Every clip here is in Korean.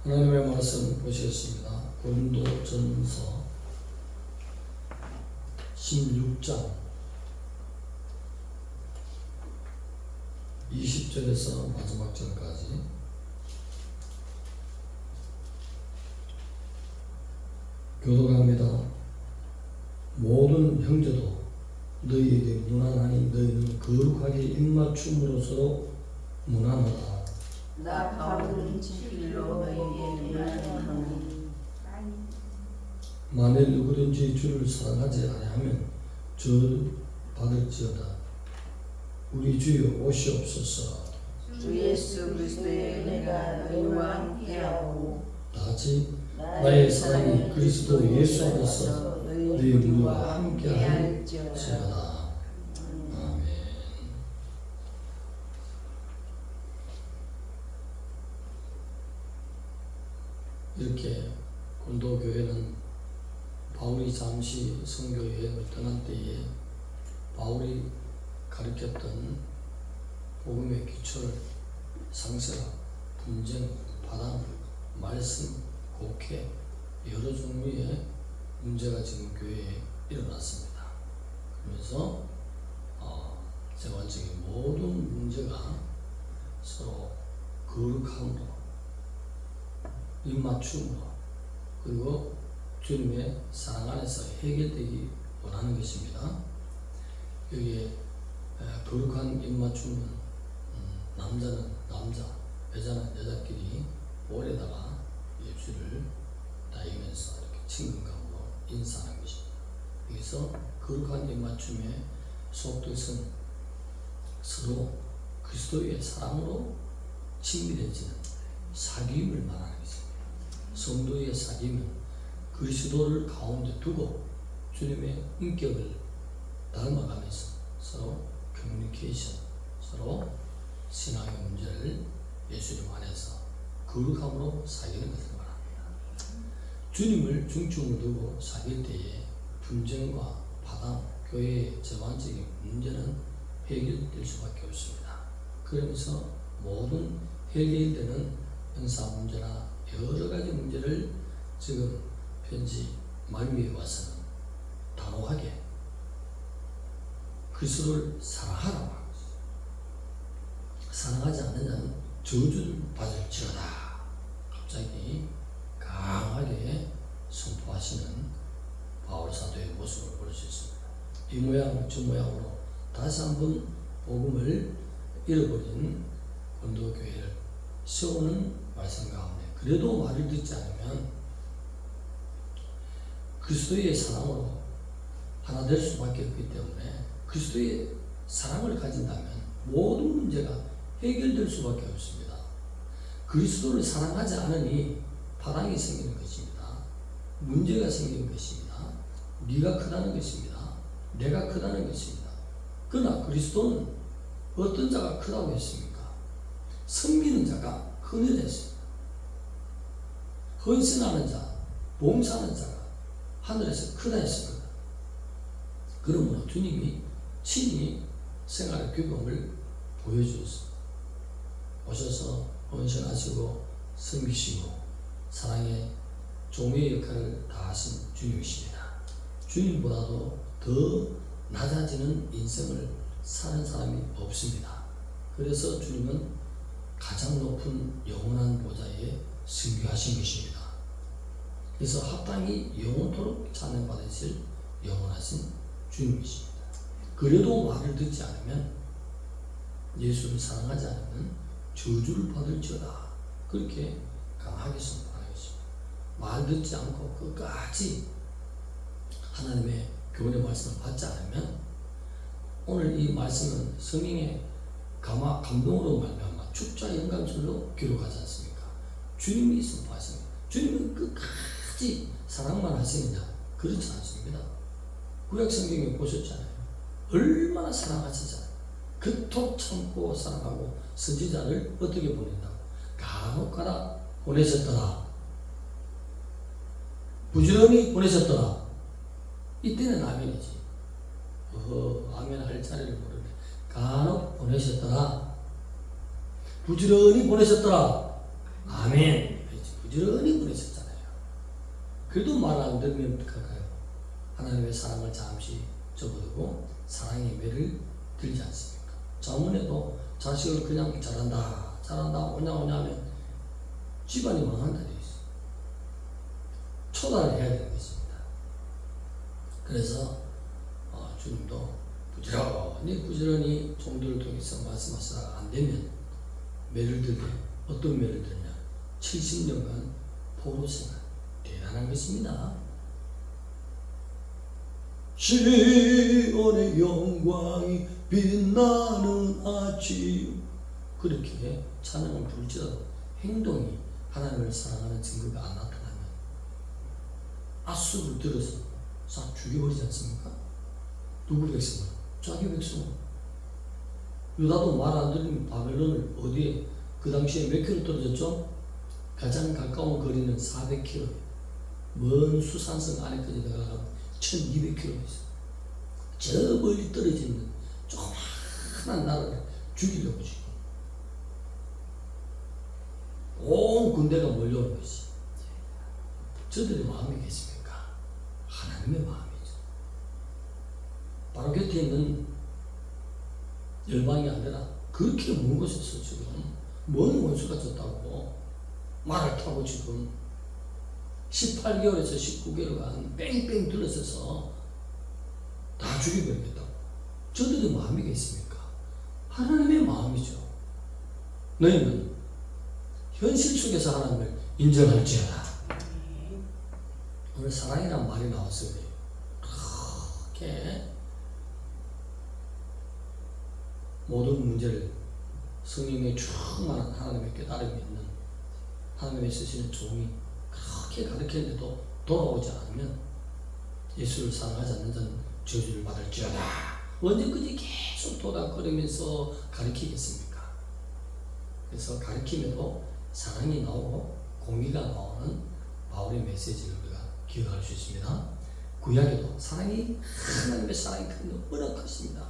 하나님의 말씀 보시겠습니다. 고린도전서 16장 20절에서 마지막 절까지 교독합니다. 모든 형제도 너희에게 무난하니 너희는 거룩하게 입맞춤으로써 무난하다. 나 바울은 진실로 너희에게 무난하노니 만일 누구든지 주를 사랑하지 아니하면 저를 받을지어다. 우리 주여 오시옵소서. 주 예수 그리스도의 은혜가 너희와 함께하고 다같이 나의 사랑이 그리스도 예수 안에서 너희 모두와 함께할지어다. 아멘. 이렇게 고린도 교회는 바울이 잠시 선교 여행을 떠난 때에 바울이 가르쳤던 복음의 기초를 상세라, 분쟁, 파당, 말씀, 곡해 여러 종류의 문제가 지금 교회에 일어났습니다. 그러면서 재관적인 모든 문제가 서로 거룩함으로, 입맞춤으로, 그리고 주님의 사랑 안에서 해결되기 원하는 것입니다. 여기에 거룩한 입맞춤은 남자는 남자, 여자는 여자끼리 볼에다가 입술을 닿으면서 이렇게 친근감으로 인사하는 것입니다. 여기서 거룩한 입맞춤의 속뜻은 서로 그리스도의 사랑으로 친밀해지는 사귐을 말하는 것입니다. 성도의 사귐은 그리스도를 가운데 두고 주님의 인격을 닮아가면서 서로 커뮤니케이션, 서로 신앙의 문제를 예수님 안에서 거룩함으로 사귀는 것을 말합니다. 주님을 중심으로 두고 사귈 때에 분쟁과 파당, 교회의 전반적인 문제는 해결될 수밖에 없습니다. 그러면서 모든 해결되는 은사 문제나 여러 가지 문제를 지금 편지 말미에 와서는 단호하게 그리스도를 사랑하라고 하는 것이죠. 사랑하지 않는 자는 저주를 받을지어다. 갑자기 강하게 선포하시는 바울 사도의 모습을 볼 수 있습니다. 이 모양 저 모양으로 다시 한번 복음을 잃어버린 고린도 교회를 세우는 말씀 가운데 그래도 말을 듣지 않으면 그리스도의 사랑으로 하나 될 수밖에 없기 때문에 그리스도의 사랑을 가진다면 모든 문제가 해결될 수밖에 없습니다. 그리스도를 사랑하지 않으니 파당이 생기는 것입니다. 문제가 생기는 것입니다. 네가 크다는 것입니다. 내가 크다는 것입니다. 그러나 그리스도는 어떤 자가 크다고 했습니까? 섬기는 자가 흔해졌습니다. 헌신하는 자, 봉사하는 자가 하늘에서 크다 했습니다. 그러므로 주님이 친히 생활의 규범을 보여주셨습니다. 오셔서 헌신하시고 섬기시고 사랑의 종의 역할을 다하신 주님이십니다. 주님보다도 더 낮아지는 인생을 사는 사람이 없습니다. 그래서 주님은 가장 높은 영원한 보좌에 승귀하신 것입니다. 그래서 합당히 영원토록 찬양받으실 영원하신 주님이십니다. 그래도 말을 듣지 않으면, 예수를 사랑하지 않으면 저주를 받을지어다. 그렇게 강하게 선포하는 것입니다. 말 듣지 않고 끝까지 하나님의 교훈의 말씀을 받지 않으면, 오늘 이 말씀은 성령의 감동으로 말미암아 축자 영감절로 기록하지 않습니까? 주님이 선포하십니다. 주님은 끝까지 사랑만 하시느냐? 그렇지 않습니다. 구약 성경에 보셨잖아요. 얼마나 사랑하시잖아요. 그토록 참고 사랑하고 선지자를 어떻게 보낸다고? 간혹가다 보내셨더라. 부지런히 보내셨더라. 이때는 아멘이지. 아멘 할 자리를 모르네. 간혹 보내셨더라. 부지런히 보내셨더라. 아멘. 부지런히 보내셨잖아요. 그래도 말 안 들으면 어떡할까요? 하나님의 사랑을 잠시 접어두고 사랑의 매를 들지 않습니까? 자문에도 자식을 그냥 잘한다 오냐 하면 집안이 망한다 되어 있어요. 초단을 해야 되는 것입니다. 그래서 주님도 부지런히 종들을 통해서 말씀하시다가 안 되면 매를 들되 어떤 매를 들냐? 70년간 포로 생활. 대단한 것입니다. 시온의 영광이 빛나는 아침. 그렇게 찬양을 부를지라도 행동이 하나님을 사랑하는 증거가 안 나타나면 아수를 들어서 싹 죽여버리지 않습니까? 누구 백성을? 자기 백성을. 유다도 말 안 들으면 바벨론을 어디에 그 당시에 몇 킬로 떨어졌죠? 가장 가까운 거리는 400km. 먼 수산성 안에까지 들어가면 1200km 있어요. 저 멀리 떨어져 있는 조그마한 나라를 죽이려고 지금 온 군대가 몰려오는 것이 저들의 마음이겠습니까? 하나님의 마음이죠. 바로 곁에 있는 열방이 아니라 그렇게 먼 곳에서 지금 먼 원수가 졌다고 말을 타고 지금 18개월에서 19개월간 뺑뺑 둘러서서 다 죽여버리겠다고. 저들의 마음이겠습니까? 하나님의 마음이죠. 너희는 현실 속에서 하나님을 인정할지어다. 오늘 사랑이란 말이 나왔어요. 그렇게 모든 문제를 성령의 충만한 하나님의 깨달음이 있는 하나님의 쓰시는 종이 그렇게 가르쳤는데도 돌아오지 않으면 예수를 사랑하지 않는 자는 저주를 받을지어다. 언제까지 계속 도닥거리면서 가르치겠습니까? 그래서 가르치면도 사랑이 나오고 공의가 나오는 바울의 메시지를 우리가 기억할 수 있습니다. 구약에도 사랑이 하나님의 사랑이 너무나 컸습니다.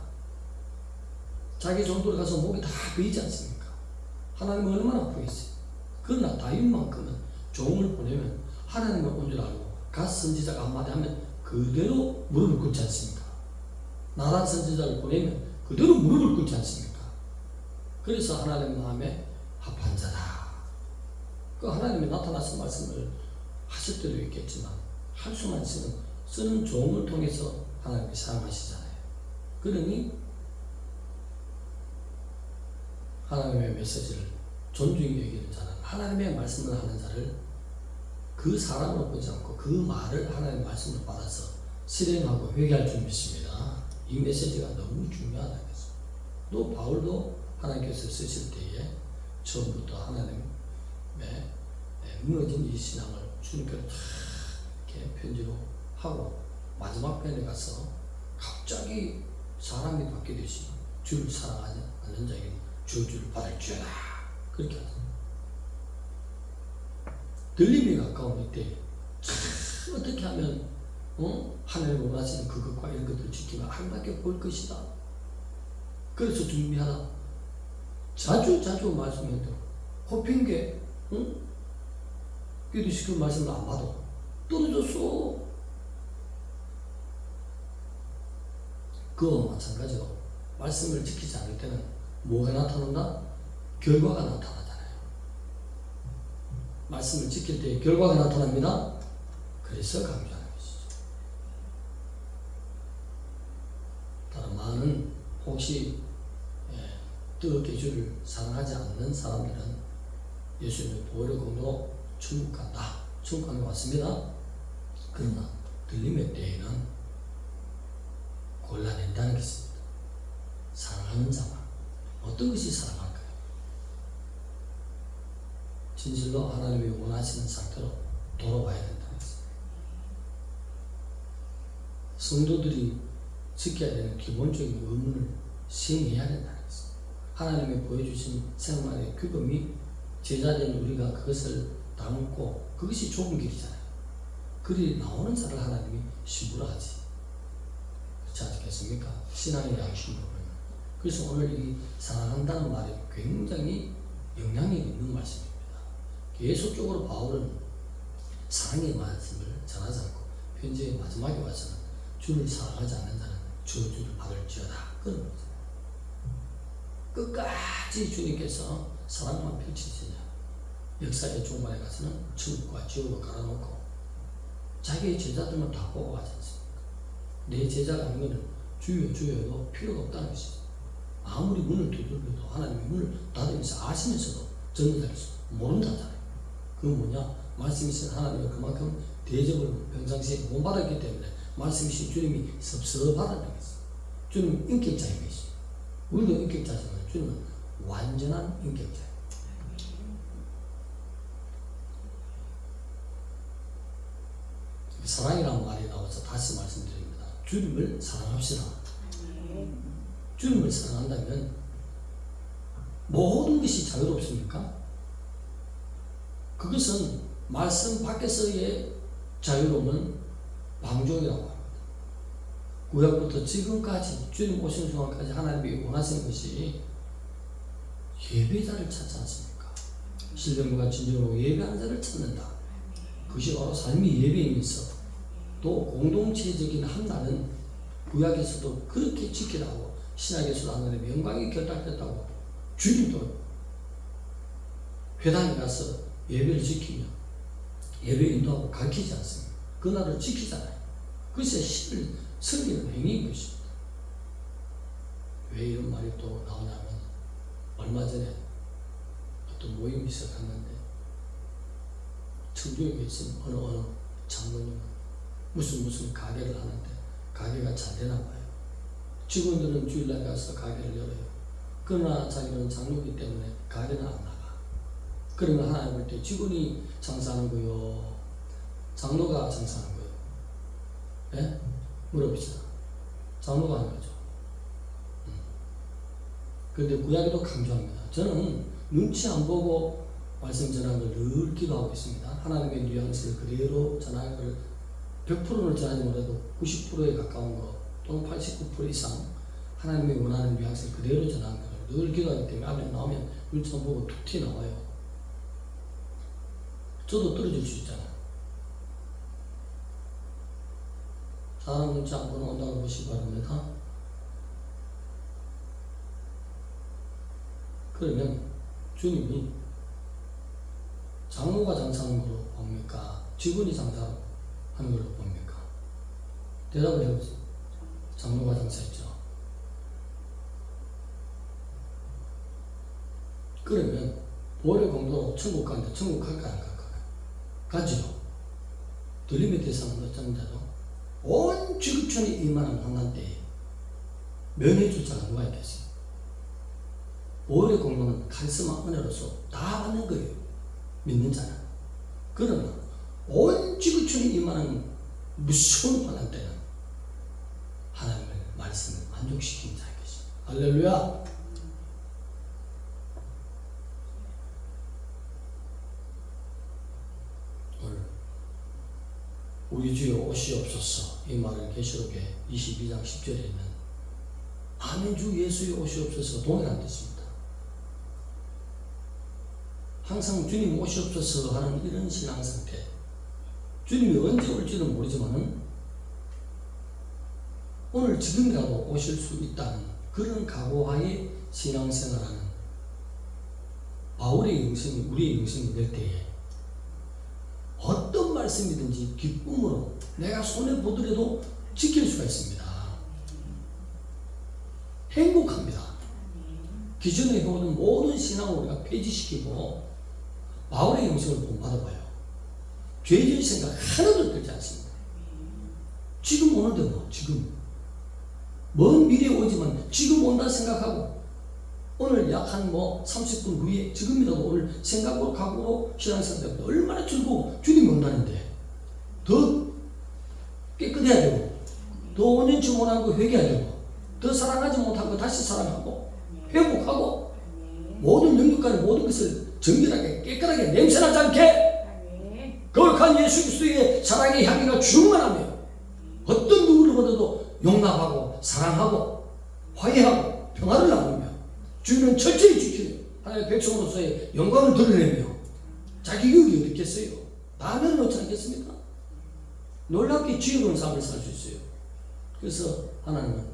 자기 종들 가서 목이 다 베이지 않습니까? 하나님은 얼마나 부했어요. 그러나 다윗만큼은 종을 보내면 하나님을 온 줄 알고 갓 선지자가 한마디 하면 그대로 무릎을 꿇지 않습니까? 나단 선지자를 보내면 그대로 무릎을 꿇지 않습니까? 그래서 하나님 마음에 합한 자다. 그 하나님이 나타나서 말씀을 하실 때도 있겠지만 할 수만 있으면 쓰는 종을 통해서 하나님이 사용하시잖아요. 그러니 하나님의 메시지를 존중히 여기는 자는 하나님의 말씀을 하는 자를 그 사람으로 보지 않고 그 말을 하나님의 말씀으로 받아서 실행하고 회개할 줄 믿습니다. 이 메시지가 너무 중요하다. 또 바울도 하나님께서 쓰실 때에 처음부터 하나님의 무너진 이 신앙을 주님께로 다 이렇게 편지로 하고 마지막 편에 가서 갑자기 사람이 바뀌듯이 주를 사랑하지 않는 자에게 저주를 받을지어다. 그렇게 하죠. 들림이 가까운 이때 어떻게 하면 하나님을 원하시는 그것과 이런 것들을 지키면 아름답게 볼 것이다. 그래서 준비하라. 자주 말씀해도 호핑 게 기도시 그 말씀을 안 봐도 떨어졌어. 그와 마찬가지로 말씀을 지키지 않을 때는 뭐가 나타난다? 결과가 나타나잖아요. 말씀을 지킬 때 결과가 나타납니다. 그래서 강조하는 것이죠. 다른 많은 혹시 뜨겁게 주를 사랑하지 않는 사람들은 예수님의 보혈의 공로로 천국 간다. 천국 가는 것 같습니다. 그러나 들림의 때에는 골라낸다는 것입니다. 사랑하는 자만 어떤 것이 사랑할까요? 진실로 하나님이 원하시는 상태로 돌아와야 된다는 것입니다. 성도들이 지켜야 되는 기본적인 의무를 시행해야 된다는 것입니다. 하나님이 보여주신 생활의 규범이 제자된 우리가 그것을 담고 그것이 좁은 길이잖아요. 그리 나오는 자를 하나님이 심부라 하지. 그렇지 않겠습니까? 신앙의 양심으로 보면. 그래서 오늘 이 사랑한다는 말이 굉장히 영향이 있는 말씀입니다. 계속적으로 바울은 사랑의 말씀을 전하지 않고 편지의 마지막에 와서는 주를 사랑하지 않는 자는 저주를 받을지어다. 그런 거죠. 끝까지 주님께서 사랑만 펼치시냐. 역사의 중반에 가서는 천국과 지옥으로 갈아놓고 자기의 제자들만 다 보고 가지 않습니까? 내 제자가 아닌 것은 주여 주여도 필요가 없다는 것이죠. 아무리 문을 두드려도 하나님의 문을 닫으면서 아시면서도 전달해서 모른다잖아요. 그건 뭐냐? 말씀이신 하나님은 그만큼 대접을 평상시에 못 받았기 때문에 말씀이신 주님이 섭섭하다는 것이죠. 주님은 인격자인 것이죠. 우리도 인격자지만 주님은 완전한 인격자예요. 사랑이라는 말이 나와서 다시 말씀드립니다. 주님을 사랑합시다. 주님을 사랑한다면 모든 것이 자유롭습니까? 그것은 말씀 밖에서의 자유로움은 방종이라고 합니다. 구약부터 지금까지 주님 오신 순간까지 하나님이 원하시는 것이 예배자를 찾지 않습니까? 신령과 진정으로 예배하는 자를 찾는다. 그것이 바로 삶이 예배이면서 또 공동체적인 한나는 구약에서도 그렇게 지키라고 신약에서도 하나님의 영광이 결탁됐다고 주님도 회당에 가서 예배를 지키며 예배 인도하고 가르치지 않습니까? 그날을 지키잖아요. 그것이 신을 섬기는 행위인 것입니다. 왜 이런 말이 또 나오냐면 얼마 전에 어떤 모임이 있었는데 청주에 계신 어느 장로님은 무슨 가게를 하는데 가게가 잘 되나 봐요. 직원들은 주일날 가서 가게를 열어요. 그러나 자기는 장로이기 때문에 가게는 안 나가. 그러면 하나님 볼 때 직원이 장사하는 거요? 장로가 장사하는 거요? 예? 물어봅시다. 장로가 하는 거죠. 그런데 구약에도 강조합니다. 저는 눈치 안 보고 말씀 전하는 걸 늘 기도하고 있습니다. 하나님의 뉘앙스를 그대로 전하는 걸 100%는 전하지 못해도 90%에 가까운 거 또는 89% 이상 하나님이 원하는 뉘앙스를 그대로 전하는 걸 늘 기도하기 때문에 앞에 나오면 눈치 안 보고 툭 튀어나와요. 저도 떨어질 수 있잖아요. 사람 눈치 안 보는 온다고 보시기 바랍니다. 그러면 주님이 장로가 장사하는 걸로 봅니까? 직원이 장사하는 걸로 봅니까? 대답을 해보세요. 장로가 장사했죠. 그러면 보혈의 공도로 천국 가는데 천국 갈까 안 갈까요? 가죠. 들림의 대상은 어쩌는 자도 온 지구촌이 이만한 환난 때에 면회 조차가 누가 있겠어요? 보혈의 공로는 카리스마 은혜로서 다 받는 거예요. 믿는 자는. 그러나 온 지구촌이 이만한 무서운 환난 때는 하나님의 말씀을 만족시키는 자인 것이죠. 할렐루야. 오늘 우리 주여 오시옵소서 이 말을 계시록의 22장 10절에 있는 아멘 주 예수의 오시옵소서 동일한 뜻입니다. 항상 주님 오시옵소서 하는 이런 신앙 상태. 주님이 언제 올지도 모르지만은 오늘 지금이라도 오실 수 있다는 그런 각오하에 신앙생활하는 바울의 영성이 우리의 영성이 될 때에 어떤 말씀이든지 기쁨으로 내가 손에 보더라도 지킬 수가 있습니다. 행복합니다. 기존에 해오던 모든 신앙을 우리가 폐지시키고 바울의 영성을 본받아봐요. 죄질 생각 하나도 들지 않습니다. 지금 오는데 뭐 지금 먼 미래에 오지만 지금 온다 생각하고 오늘 약 한 30분 후에 지금이라도 오늘 생각으로 각오로 신앙생활 얼마나 즐거워. 주님이 온다는데 더 깨끗해야 되고 더 온전치 못한 거 회개해야 되고 더 사랑하지 못한 거 다시 사랑하고 회복하고 모든 영육간의 모든 것을 정결하게 깨끗하게 냄새나지 않게 거룩한 예수 그리스도의 사랑의 향기가 충만하며 어떤 누구보다도 용납하고 사랑하고 화해하고 평화를 나누며 주님은 철저히 지키며 하나님의 백성으로서의 영광을 드러내며 자기 유익이 어디 있겠어요? 남을 놓지 않겠습니까? 놀랍게 지혜로운 삶을 살 수 있어요. 그래서 하나님은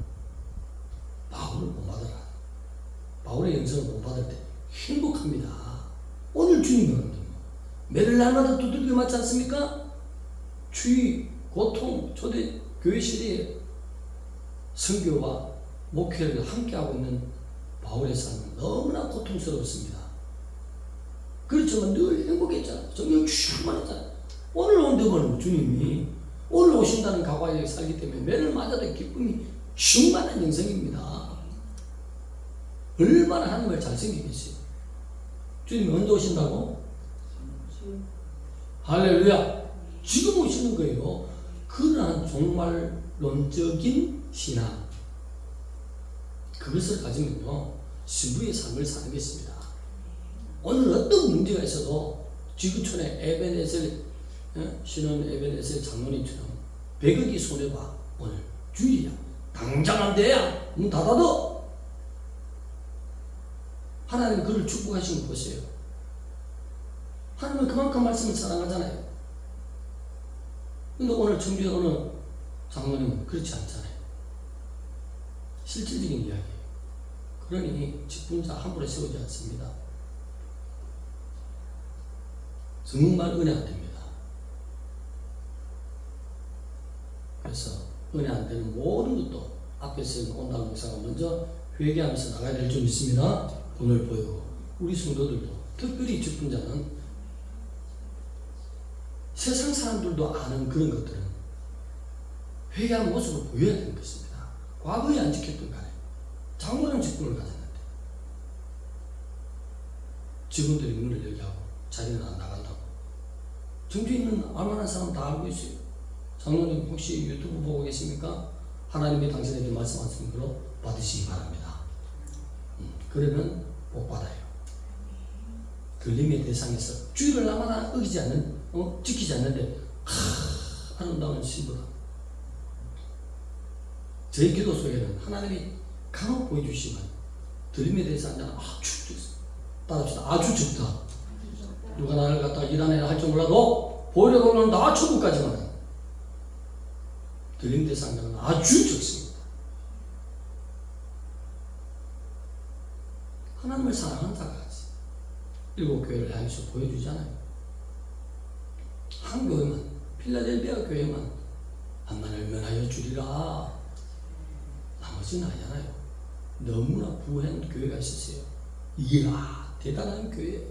바울을 본받아라. 바울의 영성을 본받을 때 행복합니다. 오늘 주님이 그런데 매일 날마다 두들겨 맞지 않습니까? 주의, 고통, 초대 교회 시대에 선교와 목회를 함께하고 있는 바울의 삶은 너무나 고통스럽습니다. 그렇지만 늘 행복했잖아요. 정말 충만했잖아요. 오늘 온다면 주님이 오늘 오신다는 각오에 살기 때문에 매일마다도 기쁨이 충만한 영성입니다. 얼마나 하나님을 잘 섬기겠어요. 주님이 언제 오신다고? 할렐루야. 지금 오시는 거예요. 그러한 종말론적인 신앙, 그것을 가지면요 신부의 삶을 사는 것입니다. 오늘 어떤 문제가 있어도 지구촌에 에베네셀 신은 에베네셀 장로님처럼 100억이 손해봐. 오늘 주일이야. 당장 안 돼야 문 닫아둬. 하나님 그를 축복하시는 거 보세요. 하나님은 그만큼 말씀을 사랑하잖아요. 근데 오늘 청주에 어느 장로님은 그렇지 않잖아요. 실질적인 이야기예요. 그러니 직분자 함부로 세우지 않습니다. 정말 은혜 안 됩니다. 그래서 은혜 안 되는 모든 것도 앞에서 있는 온당 목사가 먼저 회개하면서 나가야 될 줄 믿습니다. 본을 보이고 우리 성도들도 특별히 직분자는 세상 사람들도 아는 그런 것들은 회개한 모습을 보여야 되는 것입니다. 과거에 안 지켰던 간에 장로는 직분을 가졌는데 직원들이 문을 열기하고 자기는 안 나간다고. 정주에 있는 알만한 사람 다 알고 있어요. 장로님 혹시 유튜브 보고 계십니까? 하나님이 당신에게 말씀하신 대로 받으시기 바랍니다. 그러면 복 받아요. 들림의 대상에서 주의를 나마나 어기지 않는 지키지 않는데 아름다운 신부다. 저희 기도 속에는 하나님이 간혹 보여주시면 들림에 대해서 앉아는 아주 따라합시다. 아주 적다. 누가 나를 갖다가 일하네 할 줄 몰라도 보이려고 하면 나 초보까지만 들림 대상자는 아주 적습니다. 하나님을 사랑하는 자가 같이 일곱 교회를 향해서 보여주잖아요. 한 교회만, 필라델피아 교회만 한만을 면하여 주리라. 나머지는 아니잖아요. 너무나 부한 교회가 있었어요. 이야, 대단한 교회.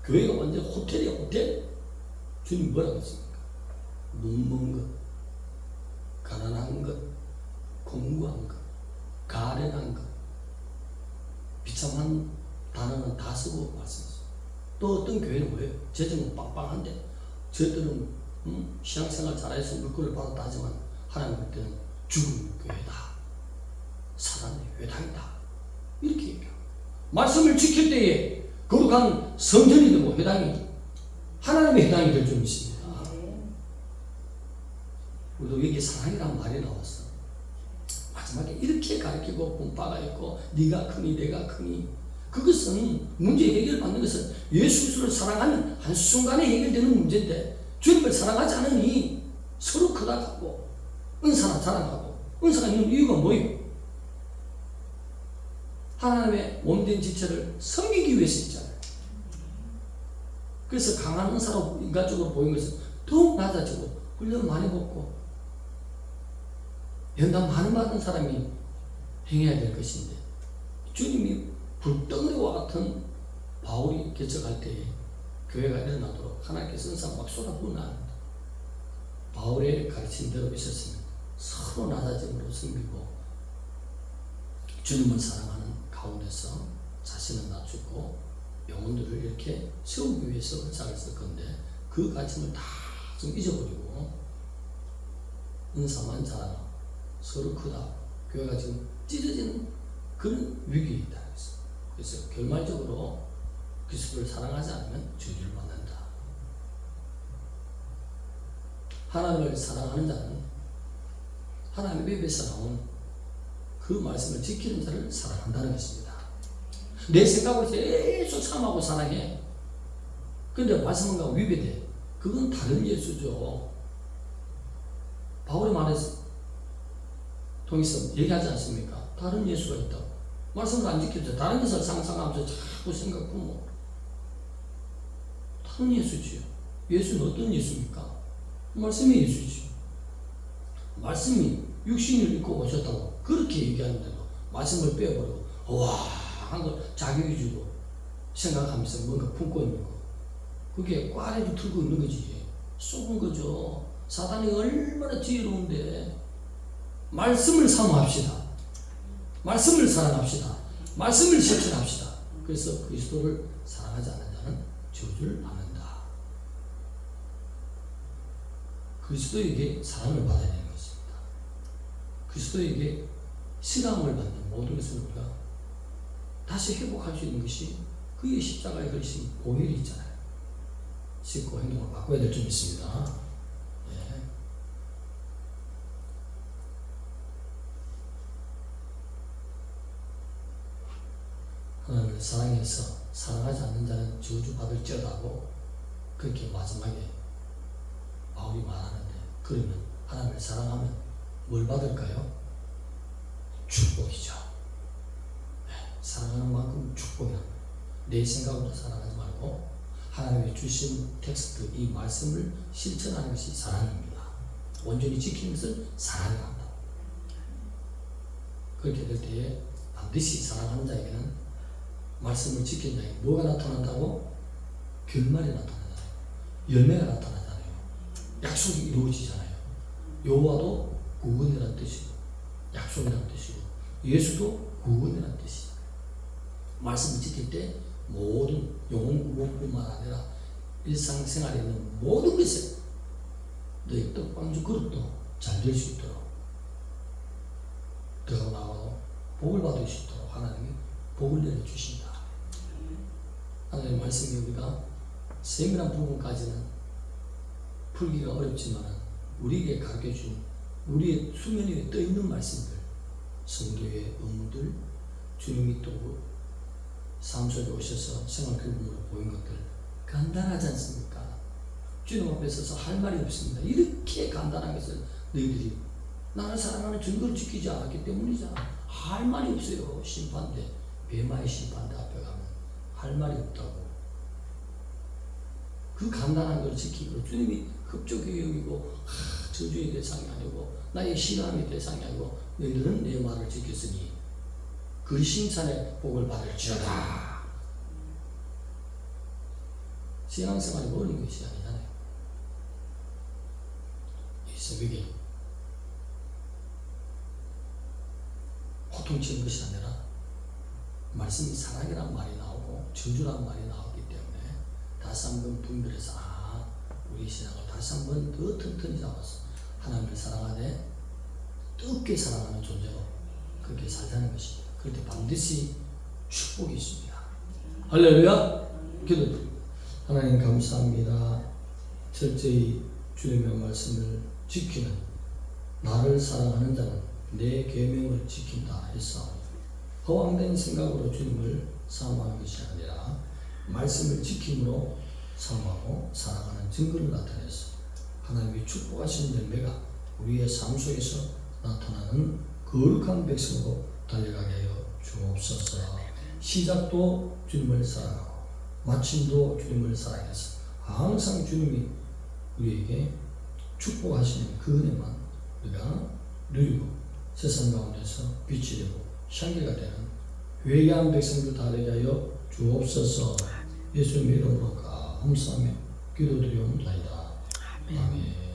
교회가 완전 호텔이야, 호텔. 주님 뭐라고 했습니까? 눈먼 것, 가난한 것, 공부한 것, 가련한 것, 비참한 단어는 다 쓰고 말씀했어요. 또 어떤 교회는 뭐예요? 재정은 빵빵한데 저들은 신앙생활 잘해서 물건을 받았다 하지만 하나님 볼 때는 죽은 교회다. 사단의 회당이다. 이렇게 얘기하고 말씀을 지킬 때에 거룩한 성전이 되고 회당이 하나님의 회당이 될 줄 믿습니다. 우리도 여기 사랑이라는 말이 나왔어. 마지막에 이렇게 가르치고 분파가 있고 네가 크니 내가 크니 그것은 문제 해결받는 것은 예수 그리스도를 사랑하는 한순간에 해결되는 문제인데 주님을 사랑하지 않으니 서로 크다 하고 은사나 자랑하고 은사가 있는 이유가 뭐예요? 하나님의 몸된 지체를 섬기기 위해서 있잖아요. 그래서 강한 은사로 인간적으로 보이는 것은 더욱 낮아지고 훈련 많이 받고 연단 많이 받은 사람이 행해야 될 것인데 주님이 불덩이와 같은 바울이 개척할 때에 교회가 일어나도록 하나님께서 은사 막 쏟아부으나 바울의 가르침대로 있었으면 서로 낮아짐으로 섬기고 주님을 사랑하는 가운데서 자신을 낮추고 영혼들을 이렇게 세우기 위해서 은사를 쓸 건데 그 가르침을 다 좀 잊어버리고 은사만 자라고 서로 크다. 교회가 지금 찢어지는 그런 위기에 있다. 그래서 결말적으로 그리스도를 사랑하지 않으면 저주를 받는다. 하나님을 사랑하는 자는 하나님의 입에서 나온 그 말씀을 지키는 자를 사랑한다는 것입니다. 내 생각을 계속 참하고 사랑해. 근데 말씀과 위배돼. 그건 다른 예수죠. 바울이 말해서 통해서 얘기하지 않습니까? 다른 예수가 있다고. 말씀을 안 지켰죠. 다른 것을 상상하면서 자꾸 생각하고 다른 예수지요. 예수는 어떤 예수입니까? 말씀이 예수지. 말씀이 육신을 입고 오셨다고 그렇게 얘기하는데도 말씀을 빼버리고 와 하고 자기 위주로 생각하면서 뭔가 품고 있는 거. 그게 꽈리를 들고 있는 거지. 속은 거죠. 사단이 얼마나 지혜로운데. 말씀을 사모합시다. 말씀을 사랑합시다. 말씀을 실천합시다. 그래서 그리스도를 사랑하지 않는 자는 저주를 받는다. 그리스도에게 사랑을 받아야 되는 것입니다. 그리스도에게 실함을 받는 모든 것을 우리가 다시 회복할 수 있는 것이 그의 십자가에 걸리신 보혈이 있잖아요. 씻고 행동을 바꿔야 될 점이 있습니다. 예. 하나님을 사랑해서 사랑하지 않는 자는 저주받을지어다고 그렇게 마지막에 바울이 말하는데, 그러면 하나님을 사랑하면 뭘 받을까요? 축복이죠. 네, 사랑하는 만큼 축복이야. 내 생각으로 사랑하지 말고 하나님이 주신 텍스트, 이 말씀을 실천하는 것이 사랑입니다. 온전히 지키는 것을 사랑이란다. 그렇게 될 때에 반드시 사랑하는 자에게는 말씀을 지킨 자에게 뭐가 나타난다고? 결말이 나타나잖아요. 열매가 나타나잖아요. 약속이 이루어지잖아요. 여호와도 구원이라는 뜻이고 약속이라는 뜻이고 예수도 구원이라는 뜻이잖아요. 말씀을 지킬 때 모든 영혼 구원뿐만 아니라 일상생활에 있는 모든 것에 너희 떡방주 그릇도 잘 될 수 있도록 들어가 나가도 복을 받을 수 있도록 하나님이 복을 내려주신다. 하나님의 말씀이 우리가 세밀한 부분까지는 풀기가 어렵지만 우리에게 가르쳐준 우리의 수면 위에 떠있는 말씀들, 성도의 의무들, 주님이 또 삶 속에 오셔서 생활 교훈으로 보인 것들 간단하지 않습니까? 주님 앞에 서서 할 말이 없습니다. 이렇게 간단한 것을 너희들이 나를 사랑하는 증거를 지키지 않았기 때문이잖아. 할 말이 없어요. 심판대, 배마의 심판대 앞에 가면 할 말이 없다고. 그 간단한 걸 지키고 주님이 흡족히 여기고 저주의 대상이 아니고 나의 싫어함의 대상이 아니고 너희들은 내 말을 지켰으니 그 칭찬의 복을 받을지어다. 신앙생활이 어려운 것이 아니잖아요. 이 새벽에 호통치는 것이 아니라 말씀이 사랑이란 말이 나오고 저주란 말이 나오기 때문에 다시 한번 분별해서 우리 신앙을 다시 한번 더 튼튼히 잡아서 하나님을 사랑하되 뜨겁게 사랑하는 존재로 그렇게 살자는 것입니다. 그럴 때 반드시 축복이 있습니다. 할렐루야! 기도드립니다. 하나님 감사합니다. 철저히 주님의 말씀을 지키는 나를 사랑하는 자는 내 계명을 지킨다 했사오니 허황된 생각으로 주님을 사모하는 것이 아니라 말씀을 지킴으로 사모하고 사랑하는 증거를 나타내서 하나님의 축복하신 열매가 우리의 삶 속에서 나타나는 거룩한 백성으로 달려가게 하여 주옵소서. 시작도 주님을 사랑하고 마침도 주님을 사랑해서 항상 주님이 우리에게 축복하시는 그 은혜만 우리가 누리고 세상 가운데서 빛이 되고 향기가 되는 회개한 백성들 다 되게 하여 주옵소서. 예수님의 이름으로 감사하며 기도드리옵나이다. 아멘.